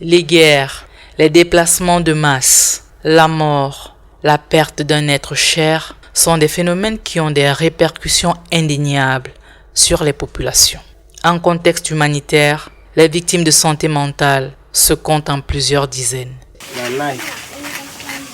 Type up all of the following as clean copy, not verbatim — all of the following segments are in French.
Les guerres, les déplacements de masse, la mort, la perte d'un être cher sont des phénomènes qui ont des répercussions indéniables sur les populations. En contexte humanitaire, les victimes de santé mentale se comptent en plusieurs dizaines.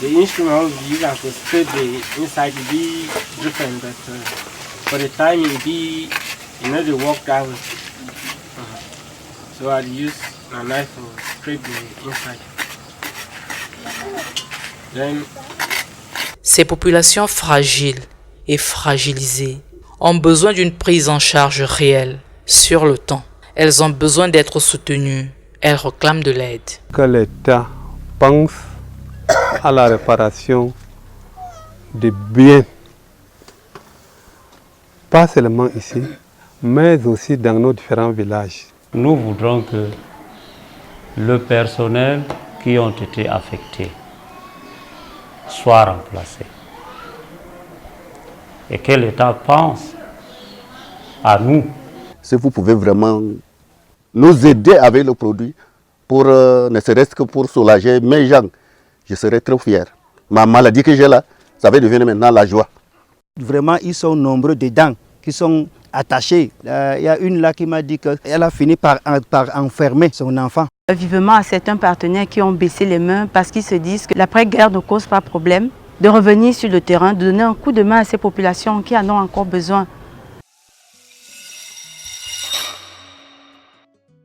The instrument we use to split the inside to be different, but for the time it be, the work that way. So I use a knife to scrape the inside. Then, ces populations fragiles et fragilisées ont besoin d'une prise en charge réelle sur le temps. Elles ont besoin d'être soutenues. Elles réclament de l'aide. Que l'État pense à la réparation des biens, pas seulement ici, mais aussi dans nos différents villages. Nous voudrons que le personnel qui ont été affectés soit remplacé et que l'État pense à nous. Si vous pouvez vraiment nous aider avec le produit, pour, ne serait-ce que pour soulager mes gens, je serais trop fier. Ma maladie que j'ai là, ça va devenir maintenant la joie. Vraiment, ils sont nombreux dedans, qui sont attachés. Il y a une là qui m'a dit qu'elle a fini par enfermer son enfant. Vivement à certains partenaires qui ont baissé les mains parce qu'ils se disent que l'après-guerre ne cause pas problème, de revenir sur le terrain, de donner un coup de main à ces populations qui en ont encore besoin.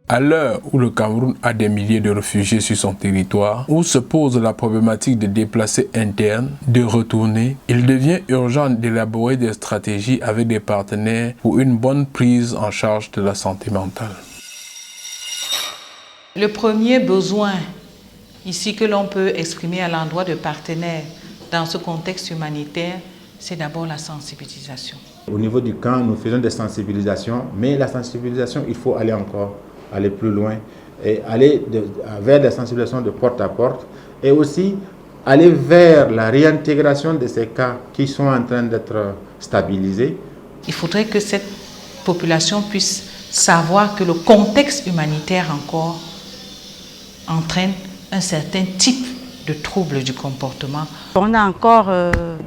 À l'heure où le Cameroun a des milliers de réfugiés sur son territoire, où se pose la problématique de déplacés internes, de retourner, il devient urgent d'élaborer des stratégies avec des partenaires pour une bonne prise en charge de la santé mentale. Le premier besoin ici que l'on peut exprimer à l'endroit de partenaires dans ce contexte humanitaire, c'est d'abord la sensibilisation. Au niveau du camp, nous faisons des sensibilisations, mais la sensibilisation, il faut aller plus loin et aller vers des sensibilisations de porte à porte et aussi aller vers la réintégration de ces cas qui sont en train d'être stabilisés. Il faudrait que cette population puisse savoir que le contexte humanitaire encore entraîne un certain type de troubles du comportement. On a encore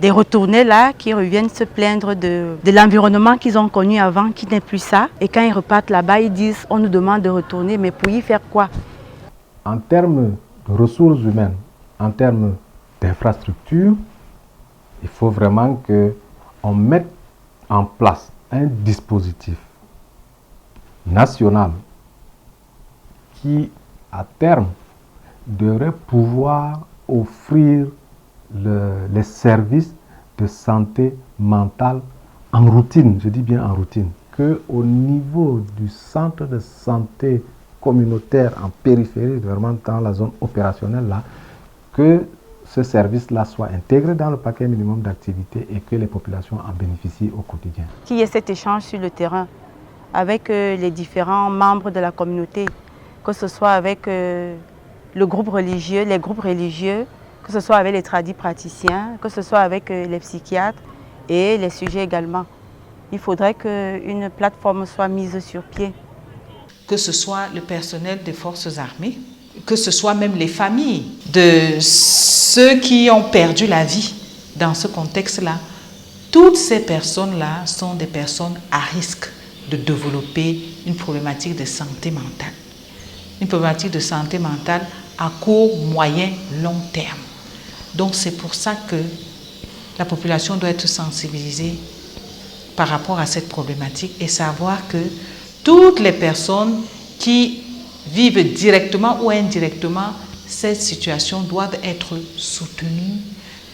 des retournés là qui reviennent se plaindre de l'environnement qu'ils ont connu avant, qui n'est plus ça. Et quand ils repartent là-bas, ils disent on nous demande de retourner, mais pour y faire quoi? En termes de ressources humaines, en termes d'infrastructures, il faut vraiment qu'on mette en place un dispositif national qui, à terme, devrait pouvoir offrir les services de santé mentale en routine, je dis bien en routine, qu'au niveau du centre de santé communautaire en périphérie, vraiment dans la zone opérationnelle, là, que ce service-là soit intégré dans le paquet minimum d'activité et que les populations en bénéficient au quotidien. Qu'il y ait cet échange sur le terrain avec les différents membres de la communauté, que ce soit avec le groupe religieux, les groupes religieux, que ce soit avec les tradipraticiens, que ce soit avec les psychiatres et les sujets également. Il faudrait qu'une plateforme soit mise sur pied. Que ce soit le personnel des forces armées, que ce soit même les familles de ceux qui ont perdu la vie dans ce contexte-là. Toutes ces personnes-là sont des personnes à risque de développer une problématique de santé mentale. Une problématique de santé mentale à court, moyen, long terme. Donc c'est pour ça que la population doit être sensibilisée par rapport à cette problématique et savoir que toutes les personnes qui vivent directement ou indirectement cette situation doivent être soutenues,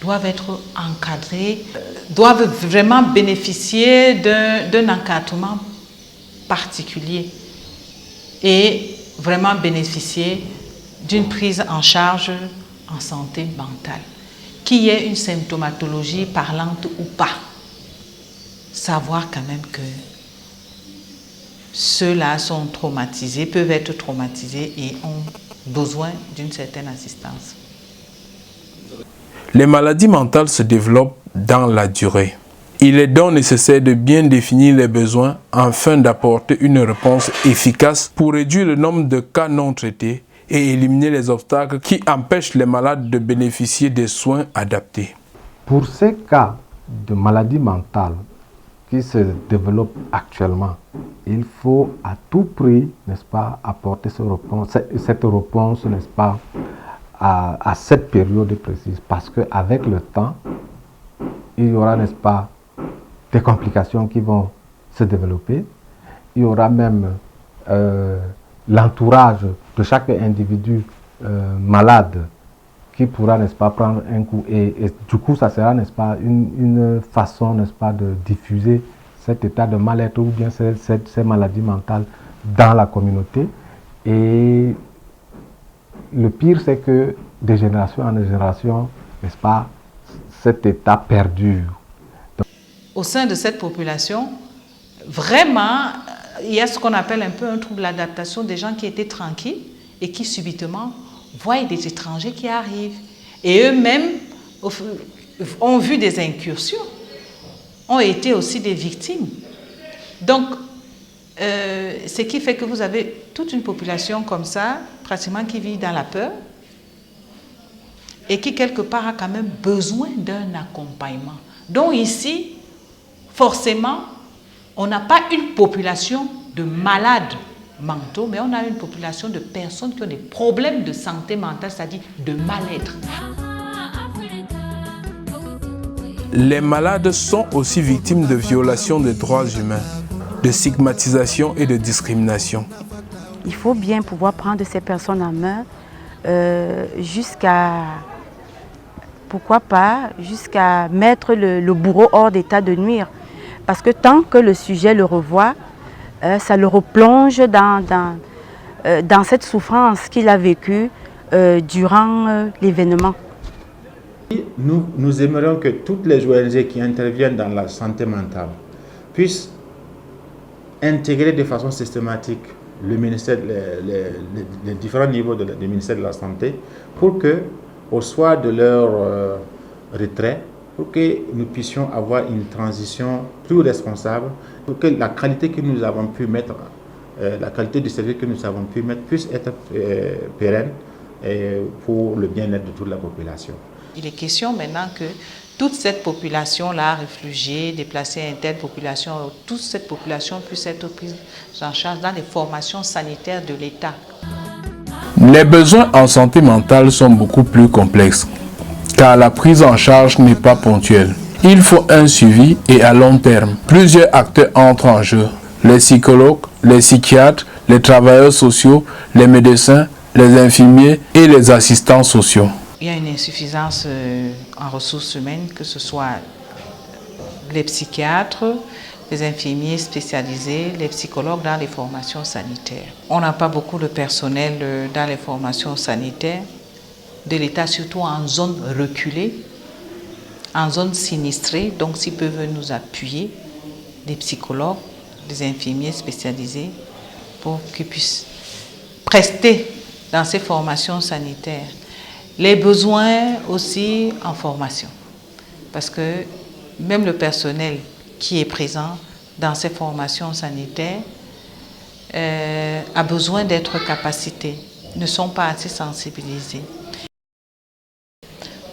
doivent être encadrées, doivent vraiment bénéficier d'un encadrement particulier et vraiment bénéficier d'une prise en charge en santé mentale, qu'il y ait une symptomatologie parlante ou pas. Savoir quand même que ceux-là sont traumatisés, peuvent être traumatisés et ont besoin d'une certaine assistance. Les maladies mentales se développent dans la durée. Il est donc nécessaire de bien définir les besoins afin d'apporter une réponse efficace pour réduire le nombre de cas non traités et éliminer les obstacles qui empêchent les malades de bénéficier des soins adaptés. Pour ces cas de maladie mentale qui se développent actuellement, il faut à tout prix, n'est-ce pas, apporter cette réponse, n'est-ce pas, à cette période précise. Parce qu'avec le temps, il y aura, n'est-ce pas, des complications qui vont se développer. Il y aura même l'entourage de chaque individu malade qui pourra, n'est-ce pas, prendre un coup. Et du coup, ça sera, n'est-ce pas, une façon, n'est-ce pas, de diffuser cet état de mal-être ou bien ces maladies mentales dans la communauté. Et le pire, c'est que de génération en génération, n'est-ce pas, cet état perdure. Au sein de cette population, vraiment, il y a ce qu'on appelle un peu un trouble d'adaptation, des gens qui étaient tranquilles et qui subitement voient des étrangers qui arrivent. Et eux-mêmes ont vu des incursions, ont été aussi des victimes. Donc, ce qui fait que vous avez toute une population comme ça, pratiquement qui vit dans la peur, et qui quelque part a quand même besoin d'un accompagnement. Donc ici, forcément, on n'a pas une population de malades mentaux, mais on a une population de personnes qui ont des problèmes de santé mentale, c'est-à-dire de mal-être. Les malades sont aussi victimes de violations des droits humains, de stigmatisation et de discrimination. Il faut bien pouvoir prendre ces personnes en main jusqu'à, pourquoi pas, jusqu'à mettre le bourreau hors d'état de nuire. Parce que tant que le sujet le revoit, ça le replonge dans cette souffrance qu'il a vécue durant l'événement. Nous aimerions que toutes les ONG qui interviennent dans la santé mentale puissent intégrer de façon systématique le ministère, les différents niveaux du ministère de la Santé pour que, au soir de leur retrait, pour que nous puissions avoir une transition plus responsable, pour que la qualité que nous avons pu mettre, la qualité du service que nous avons pu mettre puisse être pérenne pour le bien-être de toute la population. Il est question maintenant que toute cette population-là, réfugiés, déplacés interpopulation, toute cette population puisse être prise en charge dans les formations sanitaires de l'État. Les besoins en santé mentale sont beaucoup plus complexes, car la prise en charge n'est pas ponctuelle. Il faut un suivi et à long terme. Plusieurs acteurs entrent en jeu. Les psychologues, les psychiatres, les travailleurs sociaux, les médecins, les infirmiers et les assistants sociaux. Il y a une insuffisance en ressources humaines, que ce soit les psychiatres, les infirmiers spécialisés, les psychologues dans les formations sanitaires. On n'a pas beaucoup de personnel dans les formations sanitaires de l'État, surtout en zone reculée, en zone sinistrée. Donc s'ils peuvent nous appuyer, des psychologues, des infirmiers spécialisés, pour qu'ils puissent prester dans ces formations sanitaires. Les besoins aussi en formation, parce que même le personnel qui est présent dans ces formations sanitaires a besoin d'être capacité, ne sont pas assez sensibilisés.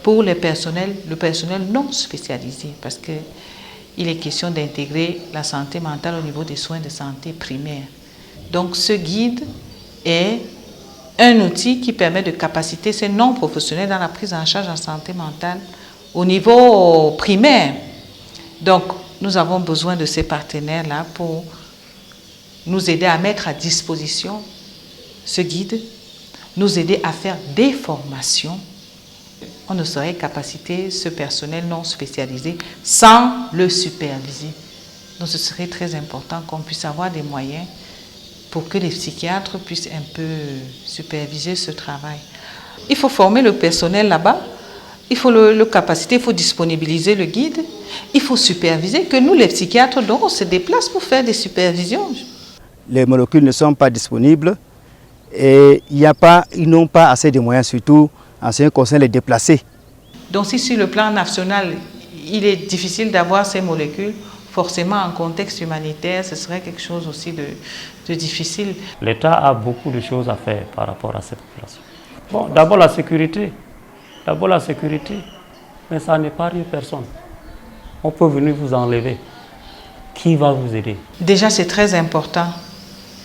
Pour le personnel non spécialisé, parce qu'il est question d'intégrer la santé mentale au niveau des soins de santé primaires. Donc ce guide est un outil qui permet de capaciter ces non-professionnels dans la prise en charge en santé mentale au niveau primaire. Donc, nous avons besoin de ces partenaires-là pour nous aider à mettre à disposition ce guide, nous aider à faire des formations. On ne saurait capaciter ce personnel non spécialisé sans le superviser. Donc, ce serait très important qu'on puisse avoir des moyens pour que les psychiatres puissent un peu superviser ce travail. Il faut former le personnel là-bas, il faut le capaciter, il faut disponibiliser le guide, il faut superviser, que nous les psychiatres, donc, on se déplace pour faire des supervisions. Les molécules ne sont pas disponibles et ils n'ont pas assez de moyens, surtout en ce qui concerne les déplacés. Donc si sur le plan national, il est difficile d'avoir ces molécules, forcément en contexte humanitaire, ce serait quelque chose aussi de difficile. L'État a beaucoup de choses à faire par rapport à cette population. Bon, d'abord la sécurité. D'abord la sécurité. Mais ça n'épargne personne. On peut venir vous enlever. Qui va vous aider? Déjà, c'est très important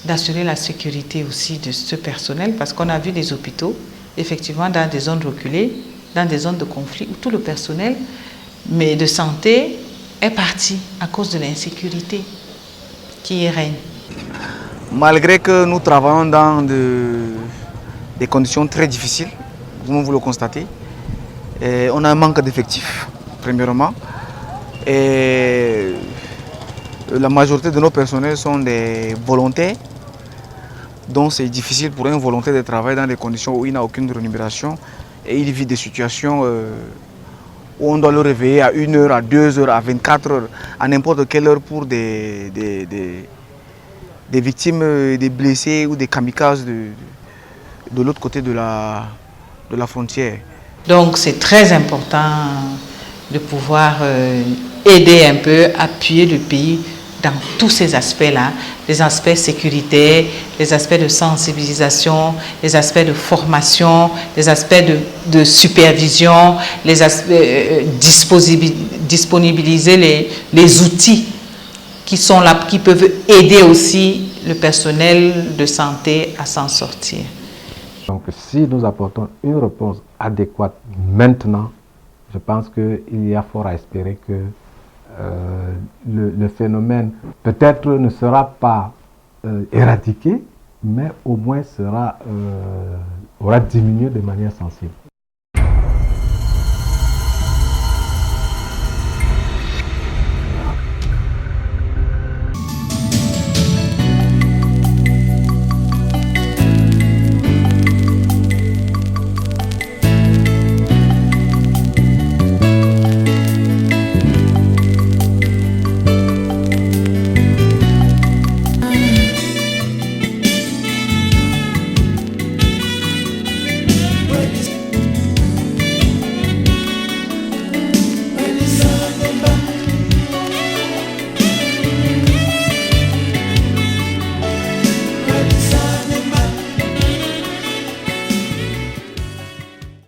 d'assurer la sécurité aussi de ce personnel parce qu'on a vu des hôpitaux, effectivement, dans des zones reculées, dans des zones de conflit, où tout le personnel mais de santé est parti à cause de l'insécurité qui y règne. Malgré que nous travaillons dans des conditions très difficiles, vous le constatez, et on a un manque d'effectifs, premièrement. Et la majorité de nos personnels sont des volontaires, donc c'est difficile pour un volontaire de travailler dans des conditions où il n'a aucune rémunération et il vit des situations où on doit le réveiller à 1 heure, à 2 heures, à 24 heures, à n'importe quelle heure pour des victimes, des blessés ou des kamikazes de l'autre côté de la frontière. Donc c'est très important de pouvoir aider un peu, appuyer le pays dans tous ces aspects-là, les aspects sécuritaires, les aspects de sensibilisation, les aspects de formation, les aspects de supervision, les aspects disponibiliser les outils qui sont là, qui peuvent aider aussi le personnel de santé à s'en sortir. Donc si nous apportons une réponse adéquate maintenant, je pense qu'il y a fort à espérer que le phénomène peut-être ne sera pas éradiqué, mais au moins aura diminué de manière sensible.